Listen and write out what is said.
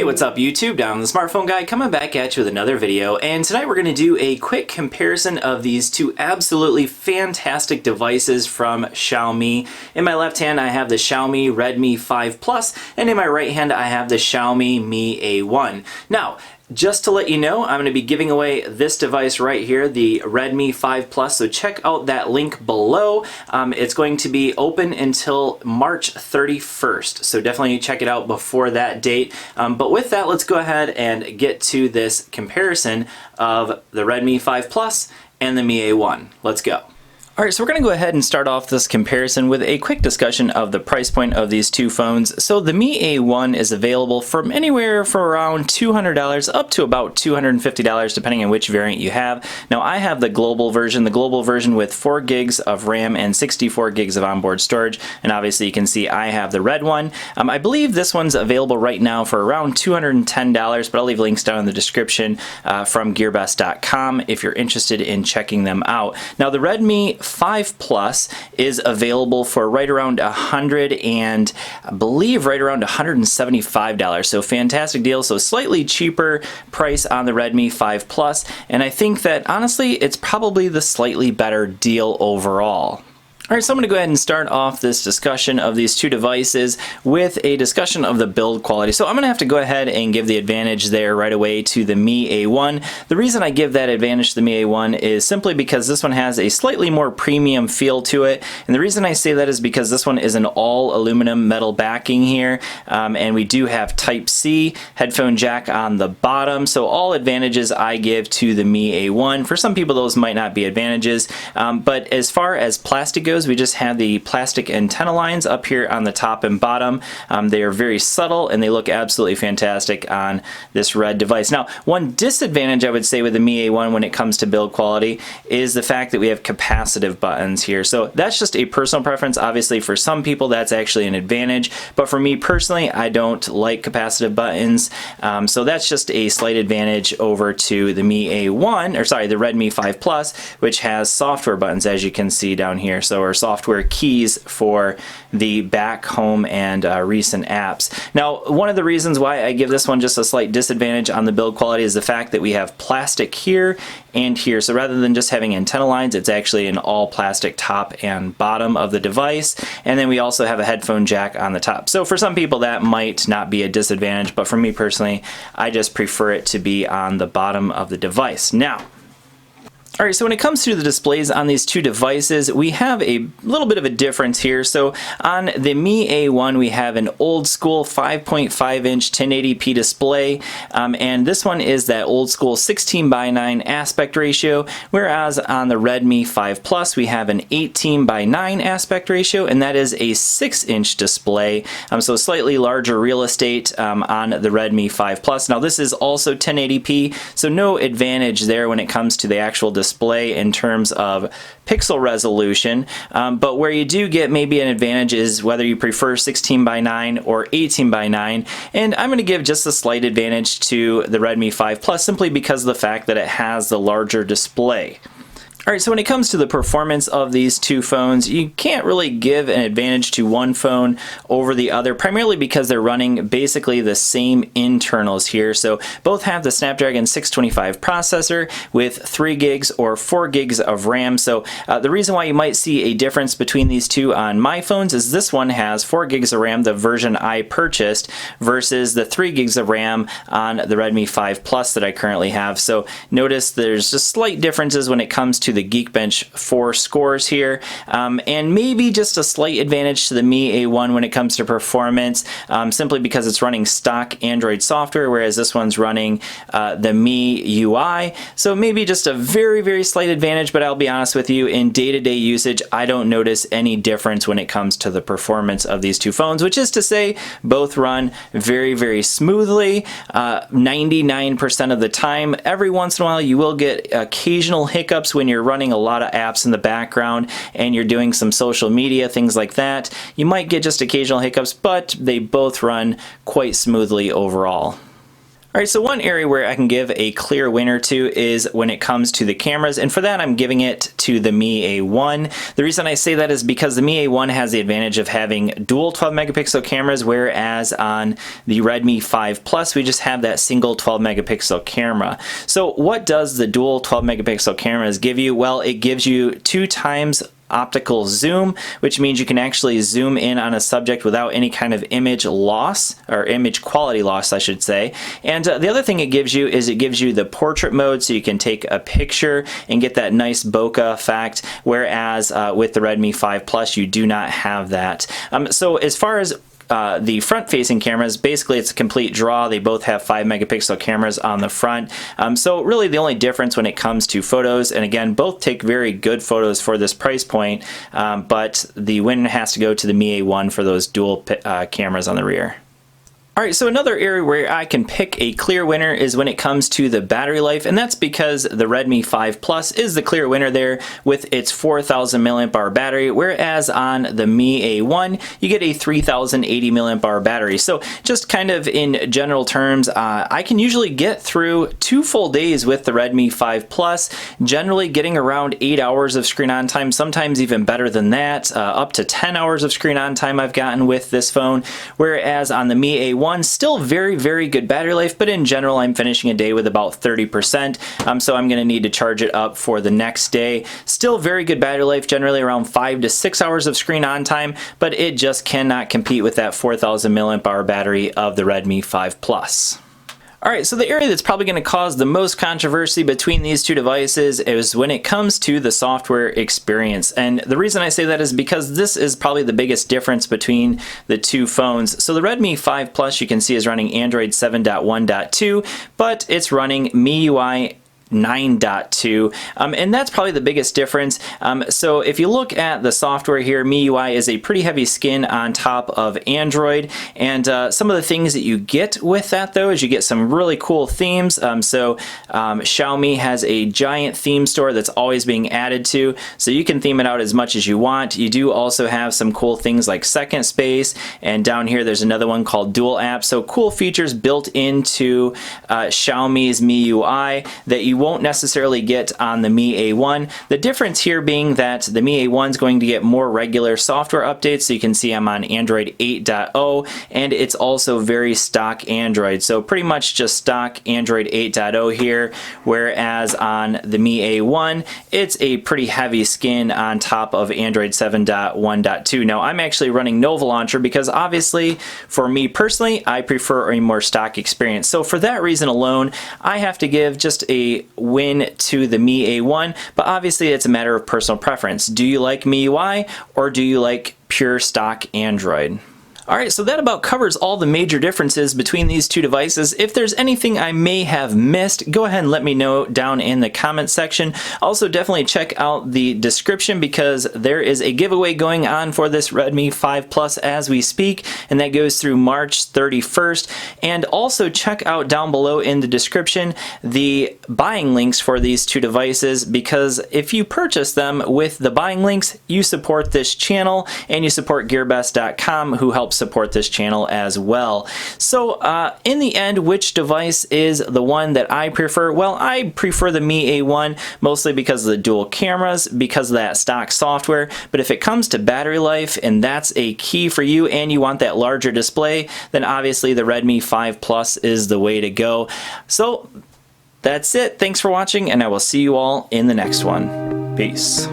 what's up YouTube? Down the Smartphone Guy coming back at you with another video, and tonight we're going to do a quick comparison of these two absolutely fantastic devices from Xiaomi. In my left hand I have the Xiaomi Redmi 5 Plus, and in my right hand I have the Xiaomi Mi A1. Now, just to let you know, I'm going to be giving away this device right here, the Redmi 5 Plus, so check out that link below. It's going to be open until March 31st, so definitely check it out before that date. But with that, let's go ahead and get to this comparison of the Redmi 5 Plus and the Mi A1. Let's go. Alright, so we're going to go ahead and start off this comparison with a quick discussion of the price point of these two phones. So the Mi A1 is available from anywhere from around $200 up to about $250 depending on which variant you have. Now I have the global version with 4 gigs of RAM and 64 gigs of onboard storage, and obviously you can see I have the red one. I believe this one's available right now for around $210, but I'll leave links down in the description from gearbest.com if you're interested in checking them out. Now the Redmi 5 Plus is available for right around $100 and I believe right around $175. So fantastic deal. So slightly cheaper price on the Redmi 5 Plus, and I think that honestly it's probably the slightly better deal overall. Alright, so I'm going to go ahead and start off this discussion of these two devices with a discussion of the build quality. So I'm going to have to go ahead and give the advantage there right away to the Mi A1. The reason I give that advantage to the Mi A1 is simply because this one has a slightly more premium feel to it. And the reason I say that is because this one is an all aluminum metal backing here. And we do have Type-C headphone jack on the bottom. So all advantages I give to the Mi A1. For some people those might not be advantages. But as far as plastic goes, we just have the plastic antenna lines up here on the top and bottom. They are very subtle and they look absolutely fantastic on this red device. Now, one disadvantage I would say with the Mi A1 when it comes to build quality is the fact that we have capacitive buttons here. So that's just a personal preference. Obviously for some people that's actually an advantage, but for me personally I don't like capacitive buttons. So that's just a slight advantage over to the Mi A1, or sorry, the Redmi 5 Plus, which has software buttons as you can see down here. So or software keys for the back, home, and recent apps. Now, one of the reasons why I give this one just a slight disadvantage on the build quality is the fact that we have plastic here and here. So rather than just having antenna lines, it's actually an all plastic top and bottom of the device. And then we also have a headphone jack on the top. So for some people that might not be a disadvantage, but for me personally, I just prefer it to be on the bottom of the device. Now, alright, so when it comes to the displays on these two devices, we have a little bit of a difference here. So on the Mi A1, we have an old school 5.5 inch 1080p display, and this one is that old school 16:9 aspect ratio, whereas on the Redmi 5 Plus, we have an 18:9 aspect ratio, and that is a 6-inch display, so slightly larger real estate on the Redmi 5 Plus. Now this is also 1080p, so no advantage there when it comes to the actual display in terms of pixel resolution, but where you do get maybe an advantage is whether you prefer 16:9 or 18:9, and I'm going to give just a slight advantage to the Redmi 5 Plus simply because of the fact that it has the larger display. Alright, so when it comes to the performance of these two phones, you can't really give an advantage to one phone over the other, primarily because they're running basically the same internals here. So both have the Snapdragon 625 processor with 3 gigs or 4 gigs of RAM. So the reason why you might see a difference between these two on my phones is this one has 4 gigs of RAM, the version I purchased, versus the 3 gigs of RAM on the Redmi 5 Plus that I currently have. So notice there's just slight differences when it comes to the Geekbench 4 scores here, and maybe just a slight advantage to the Mi A1 when it comes to performance, simply because it's running stock Android software, whereas this one's running the Mi UI. So maybe just a very, very slight advantage, but I'll be honest with you, in day-to-day usage, I don't notice any difference when it comes to the performance of these two phones, which is to say both run very, very smoothly, 99% of the time. Every once in a while you will get occasional hiccups when you're running a lot of apps in the background and you're doing some social media, things like that. You might get just occasional hiccups, but they both run quite smoothly overall. All right, so one area where I can give a clear winner to is when it comes to the cameras, and for that I'm giving it to the Mi A1. The reason I say that is because the Mi A1 has the advantage of having dual 12 megapixel cameras, whereas on the Redmi 5 Plus we just have that single 12 megapixel camera. So what does the dual 12 megapixel cameras give you? Well, it gives you 2 times optical zoom, which means you can actually zoom in on a subject without any kind of image loss, or image quality loss I should say. And the other thing it gives you is it gives you the portrait mode, so you can take a picture and get that nice bokeh effect, whereas with the Redmi 5 Plus you do not have that. So as far as the front-facing cameras, basically it's a complete draw. They both have 5 megapixel cameras on the front. So really the only difference when it comes to photos, and again both take very good photos for this price point, but the win has to go to the Mi A1 for those dual cameras on the rear. Alright, so another area where I can pick a clear winner is when it comes to the battery life, and that's because the Redmi 5 Plus is the clear winner there with its 4,000 mAh battery, whereas on the Mi A1 you get a 3,080 mAh battery. So just kind of in general terms, I can usually get through 2 full days with the Redmi 5 Plus, generally getting around 8 hours of screen on time, sometimes even better than that, up to 10 hours of screen on time I've gotten with this phone, whereas on the Mi A1 still very good battery life, but in general I'm finishing a day with about 30%, so I'm going to need to charge it up for the next day. Still very good battery life, generally around 5 to 6 hours of screen on time, but it just cannot compete with that 4,000 mAh battery of the Redmi 5 Plus. Alright, so the area that's probably going to cause the most controversy between these two devices is when it comes to the software experience. And the reason I say that is because this is probably the biggest difference between the two phones. So the Redmi 5 Plus you can see is running Android 7.1.2, but it's running MIUI 9.2, and that's probably the biggest difference. So if you look at the software here, MIUI is a pretty heavy skin on top of Android, and some of the things that you get with that though is you get some really cool themes. Xiaomi has a giant theme store that's always being added to, so you can theme it out as much as you want. You do also have some cool things like second space, and down here there's another one called dual apps, so cool features built into Xiaomi's MIUI that you won't necessarily get on the Mi A1. The difference here being that the Mi A1 is going to get more regular software updates, so you can see I'm on Android 8.0, and it's also very stock Android, so pretty much just stock Android 8.0 here, whereas on the Mi A1 it's a pretty heavy skin on top of Android 7.1.2. Now I'm actually running Nova Launcher because obviously for me personally I prefer a more stock experience, so for that reason alone I have to give just a win to the Mi A1, but obviously it's a matter of personal preference. Do you like MIUI or do you like pure stock Android? Alright, so that about covers all the major differences between these two devices. If there's anything I may have missed, go ahead and let me know down in the comment section. Also, definitely check out the description because there is a giveaway going on for this Redmi 5 Plus as we speak, and that goes through March 31st. And also check out down below in the description the buying links for these two devices, because if you purchase them with the buying links, you support this channel and you support GearBest.com, who helps support this channel as well. So in the end, which device is the one that I prefer? Well, I prefer the Mi A1 mostly because of the dual cameras, because of that stock software, but if it comes to battery life and that's a key for you and you want that larger display, then obviously the Redmi 5 Plus is the way to go. So that's it. Thanks for watching, and I will see you all in the next one. Peace.